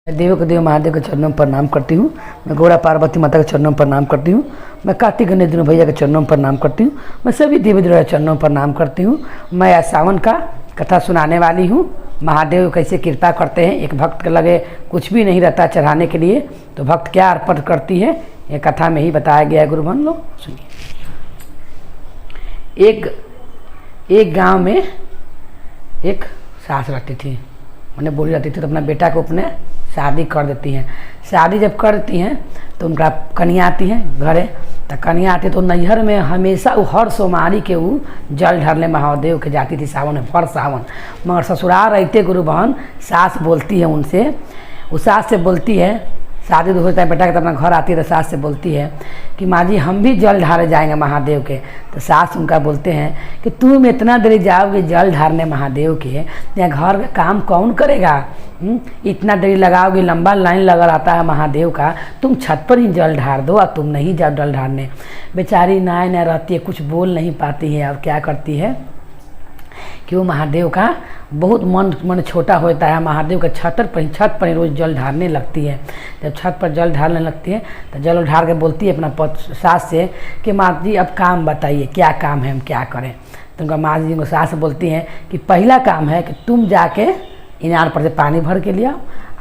देव के देव महादेव के चरणों में प्रणाम करती हूँ। मैं गौड़ा पार्वती माता के चरणों में प्रणाम करती हूँ। मैं कार्तिक गणेश दिनों भैया के चरणों में प्रणाम करती हूँ। मैं सभी देवी देवता के चरणों में प्रणाम करती हूँ। मैं आज सावन का कथा सुनाने वाली हूँ। महादेव कैसे कृपा करते हैं। एक भक्त के लगे कुछ भी नहीं रहता चढ़ाने के लिए, तो भक्त क्या अर्पण करती है, ये कथा में ही बताया गया है। गुरुबन लोग सुनिए। एक गांव में एक सास रहती थी, मैंने बोली रहती थी, तो अपना बेटा को अपने शादी कर देती हैं। शादी जब करती हैं तो उनका कन्या आती हैं घरे, तो कन्या आती तो नैहर में हमेशा वो हर सोमवारी के वो जल ढरने महादेव के जाती थी सावन में, हर सावन। मगर ससुराल रहते गुरु बहन सास बोलती है उनसे, वो सास से बोलती है, शादी होता है बेटा के, तो अपना घर आती है तो सास से बोलती है कि माँ जी हम भी जल ढारे जाएंगे महादेव के। तो सास उनका बोलते हैं कि तुम इतना देर जाओगे जल ढारने महादेव के, यहाँ घर का काम कौन करेगा? इतना देरी लगाओगे, लंबा लाइन लगा रहता है महादेव का, तुम छत पर ही जल ढार दो और तुम नहीं जाओ जल ढारने। बेचारी नाय न रहती है, कुछ बोल नहीं पाती है। अब क्या करती है कि वो महादेव का बहुत मन छोटा होता है। महादेव के छत पर ही रोज़ जल ढारने लगती है। जब छत पर जल ढारने लगती है तो जल ढार के बोलती है अपना सास से कि माँ जी अब काम बताइए, क्या काम है, हम क्या करें? तो उनका माँ जी को सास बोलती हैं कि पहला काम है कि तुम जाके इनार पर से पानी भर के लिया,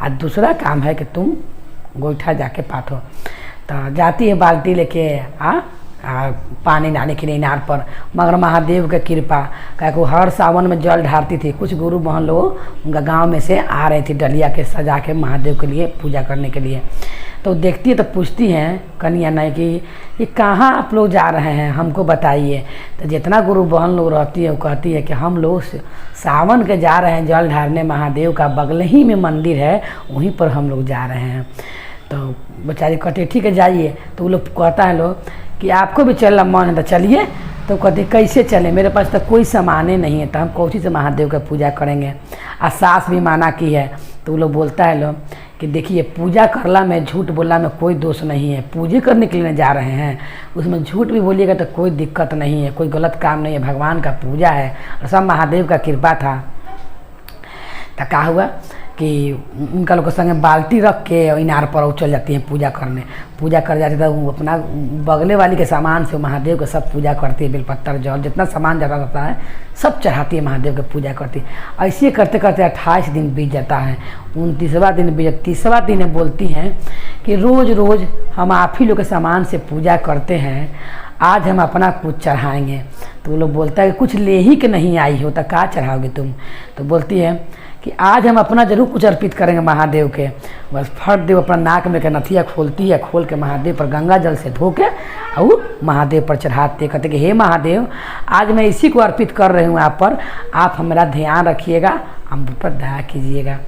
और दूसरा काम है कि तुम गोईठा जाके पाथो। तो जाती है बाल्टी लेके पानी डालने के लिए इनार पर। मगर महादेव के कृपा, क्या को हर सावन में जल ढारती थी। कुछ गुरु बहन लोग उनका गांव में से आ रही थी डलिया के सजा के महादेव के लिए पूजा करने के लिए। तो देखती है तो पूछती हैं कन्या नहीं कि ये कहाँ आप लोग जा रहे हैं, हमको बताइए। तो जितना गुरु बहन लोग रहती है वो कहती है कि हम लोग सावन के जा रहे हैं जल ढारने महादेव का, बगल ही में मंदिर है, वहीं पर हम लोग जा रहे हैं। तो बेचारी कहते ठीक है जाइए। तो वो लोग कहता है लोग कि आपको भी चलना मन है तो चलिए। तो कहते कैसे चले, मेरे पास तो कोई सामाने नहीं है, तो हम कौन से महादेव का पूजा करेंगे। और सास भी माना की है। तो वो लोग बोलता है लोग कि देखिए पूजा करला में झूठ बोलना में कोई दोष नहीं है, पूजे करने के लिए जा रहे हैं, उसमें झूठ भी बोलिएगा तो कोई दिक्कत नहीं है, कोई गलत काम नहीं है, भगवान का पूजा है और सब महादेव का कृपा था। तो क्या हुआ कि उनका लोग के संगे बाल्टी रख के इनार पर वो चल जाती हैं पूजा करने। पूजा कर जाती है तो वो अपना बगले वाली के सामान से महादेव के सब पूजा करती है, बेलपत्तर जल जितना सामान ज़्यादा रहता है सब चढ़ाती है, महादेव के पूजा करती है। ऐसे करते करते 28 दिन बीत जाता है। 29वां दिन बीत, 30वां दिन बोलती हैं कि रोज़ रोज़ हम आप ही लोग के सामान से पूजा करते हैं, आज हम अपना कुछ चढ़ाएँगे। तो वो लोग बोलता है कि कुछ ले ही के नहीं आई हो तो क्या चढ़ाओगे तुम? तो बोलती है कि आज हम अपना जरूर कुछ अर्पित करेंगे महादेव के। बस फट देव अपना नाक में के नथिया खोलती है, खोल के महादेव पर गंगा जल से धो के और महादेव पर चढ़ाते, कहते कि हे महादेव आज मैं इसी को अर्पित कर रही हूँ आप पर, आप हमारा ध्यान रखिएगा, हम पर दया कीजिएगा।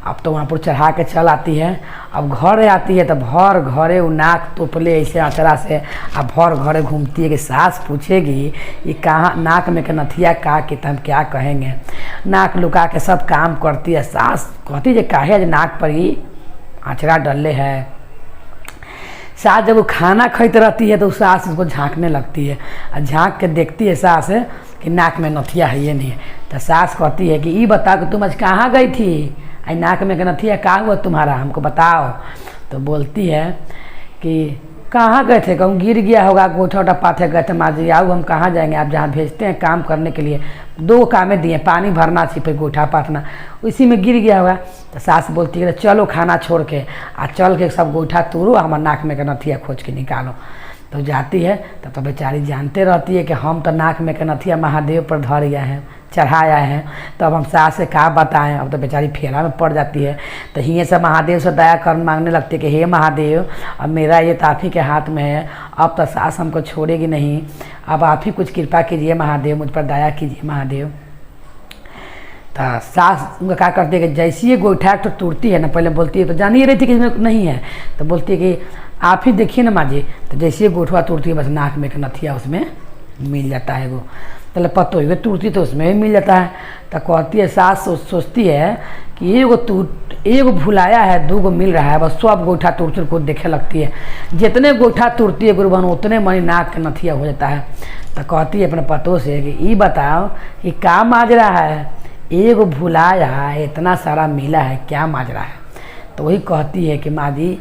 अब तो वहाँ पर चढ़ा के चल आती है। अब घर आती है तो भर घरे वो नाक तोपले ऐसे अचरा से, अब भर घरे घूमती है कि सास पूछेगी ये कहाँ नाक में के नथिया का कि हम क्या कहेंगे। नाक लुका के सब काम करती है। सास कहती है काहे जो नाक पर ही अचरा डले है। सास जब वो खाना खाते रहती है तो सास उसको झाँकने लगती है, और झाँक के देखती है सास कि नाक में नथिया है ये नहीं है। तो सास कहती है कि ये बता कि तुम आज कहाँ गई थी, आई नाक में नथिया कहाँ हुआ तुम्हारा, हमको बताओ। तो बोलती है कि कहाँ गए थे, कहूँ गिर गया होगा, गोठा वोठा पाथे गए थे माँ जी, आओ हम कहाँ जाएंगे, आप जहाँ भेजते हैं काम करने के लिए 2 कामें दिए, पानी भरना थी फिर गोठा पाथना, उसी में गिर गया होगा। तो सास बोलती है चलो खाना छोड़ के आ चल के सब गोठा तोड़ो, हमारे नाक में नथिया खोज के निकालो। तो जाती है तब तो बेचारी जानते रहती है कि हम तो नाक में के नथिया महादेव पर धर गए हैं, चढ़ाया है, तो अब हम सास से क्या बताएं। अब तो बेचारी फेरा में पड़ जाती है। तो ही से महादेव से दया कर मांगने लगती है कि हे महादेव अब मेरा ये तो आप ही के हाथ में है, अब तो सास हमको छोड़ेगी नहीं, अब आप ही कुछ कृपा कीजिए महादेव, मुझ पर दया कीजिए महादेव। तो सास उनका क्या करती है कि जैसी ये गोईठा तो टूटती है ना, पहले बोलती है तो जान ही रही थी कि इसमें नहीं है, तो बोलती है कि आप ही देखिए ना माँ जी। तो जैसे ये गोठवा टूटती है बस नाक में का नथिया उसमें मिल जाता है। वो तो पत्तो हुए टूटती तो उसमें भी मिल जाता है। तो कहती है सास सोचती है कि एगो भुलाया है, 2 मिल रहा है, बस सब गोईठा टूट को देखे लगती है। जितने गोईठा टूटती है गुरुबन उतने मनी नाक का नथिया हो जाता है। तो कहती है अपने पतों से कि ये बताओ कि क्या माजरा है, एगो भुलाया है, इतना सारा मिला है, क्या माजरा है? तो वही कहती है कि माँ जी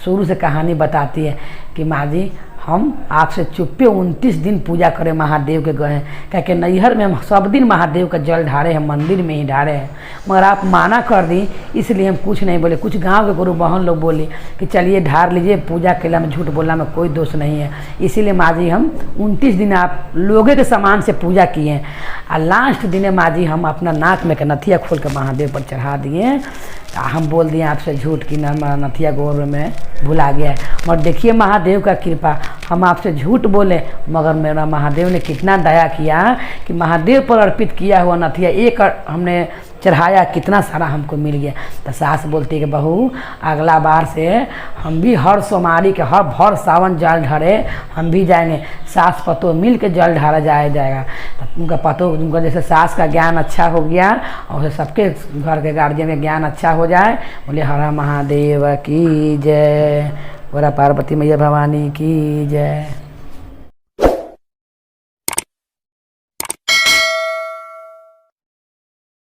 शुरू से कहानी बताती है कि माँ जी हम आपसे चुप्पे 29 दिन पूजा करें महादेव के गए हैं, क्या कि नैहर में हम सब दिन महादेव का जल ढारे हैं, मंदिर में ही ढारे हैं, मगर आप माना कर दी इसलिए हम कुछ नहीं बोले। कुछ गांव के गुरु बहन लोग बोली कि चलिए ढार लीजिए, पूजा केला में झूठ बोलना में कोई दोष नहीं है। इसीलिए माँ जी हम 29 दिन आप लोगों के सामान से पूजा किए हैं और लास्ट दिन माँ जी हम अपना नाक में के नथिया खोल कर महादेव पर चढ़ा दिए। हम बोल दिए आपसे झूठ की नथिया गोर में भुला गया है, मगर देखिए महादेव का कृपा, हम आपसे झूठ बोले मगर मेरा महादेव ने कितना दया किया कि महादेव पर अर्पित किया हुआ नथिया एक हमने चढ़ाया, कितना सारा हमको मिल गया। तो सास बोलती है कि बहू अगला बार से हम भी हर सोमवारी के हर भर सावन जल ढारे हम भी जाएंगे, सास पतो मिल के जल ढारा जाएगा। तो उनका पतो उनका जैसे सास का ज्ञान अच्छा हो गया और सबके घर के गार्जियन का ज्ञान अच्छा हो जाए। बोले हर महादेव की जय, बोला पार्वती मैया भवानी की जय।